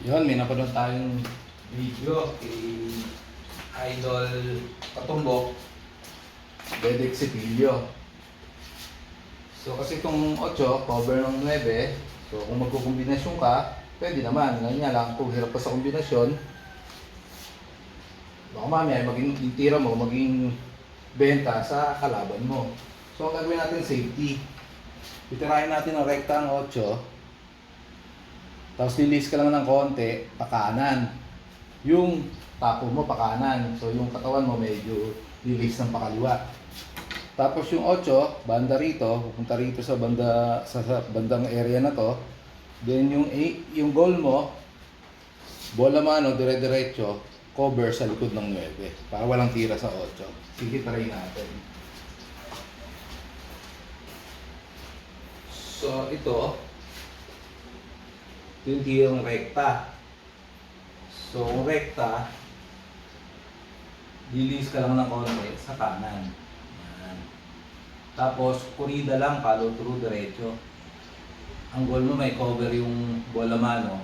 Yun, may napanood tayong video kay Idol Katumbok, Dedek Cepillo. So kasi itong 8, cover ng 9. So kung magkukombinasyon ka, pwede naman. Ganyan lang, kung hirap pa sa kombinasyon, baka mamaya maging tira mo, maging benta sa kalaban mo. So ang gagawin natin, safety. Titirahin natin ang rekta ang 8. Tapos lilis ka lang ng konti, pakanan. Yung tapo mo, pakanan. So yung katawan mo medyo lilis ng pakaliwa. Tapos yung 8, banda rito, pupunta rito sa bandang area na to. Then yung goal mo, bola mano, dire-diretso, cover sa likod ng 9. Para walang tira sa 8. Sige, try natin. So ito, yung tirang rekta. So, kung rekta, lilis ka lang ng konti sa kanan. Yan. Tapos, kurida lang, follow through, diretso. Ang goal mo may cover yung bola mano,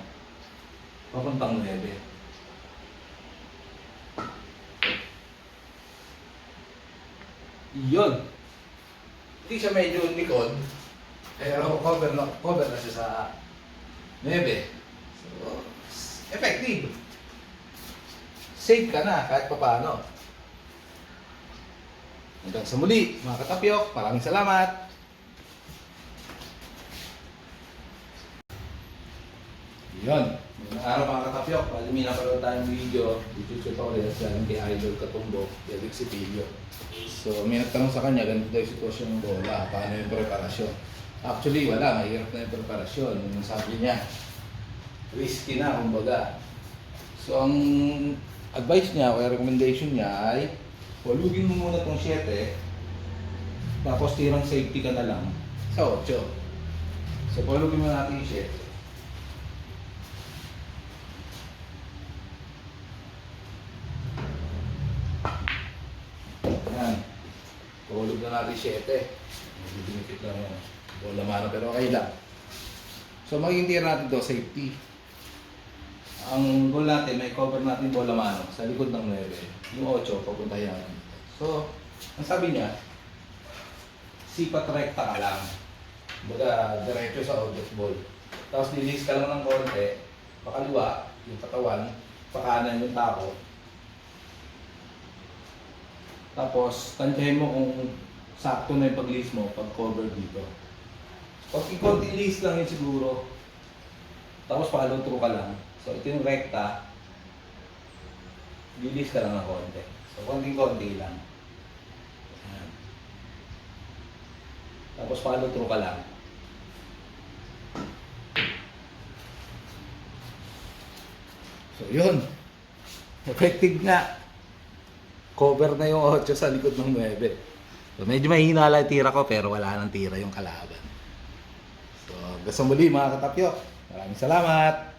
papuntang 9. Yun. Hindi siya medyo likod, pero cover na siya sa 9. So, effective. Safe ka na kahit papaano. Hanggang sa muli, mga katapyok. Maraming salamat. Yun. Ngayong araw mga katapyok, bali may napanood tayong video, tutorial sa kay Idol Katumbok, Dedek Cepillo. So may nagtanong sa kanya, ganito daw yung sitwasyon ng bola, paano yung preparasyon. Actually, wala. Mahirap na yung preparasyon. Yung sabi niya, risky na, kumbaga. So, ang advice niya o recommendation niya ay walugin mo muna itong 7, tapos tirang safety ka na lang sa 8. So, walugin mo natin yung 7. Ayan. Walug na natin 7. Binigit lang yung bola mano, pero okay lang. So magiging tira natin to safety. Ang goal natin, may cover natin bola mano sa likod ng 9. Yung 8, papunta yan. So, ang sabi niya, sipat rekta ka lang. Baga, diretso sa object ball. Tapos nilis ka lang ng konti, pakaliwa, yung katawan, pakanan yung tako. Tapos, tansyahin mo kung sakto na yung pag-release mo, pag-cover dito. Pag i-konti release lang yun siguro. Tapos follow through ka lang. So ito yung rekta. Release ka lang ng konti. So konting-konti lang. Ayan. Tapos follow through ka lang. So yun. Effective nga. Cover na yung 8 sa likod ng 9. So medyo mahina lang tira ko pero wala nang tira yung kalaban. So hanggang sa muli mga katapyok. Maraming salamat.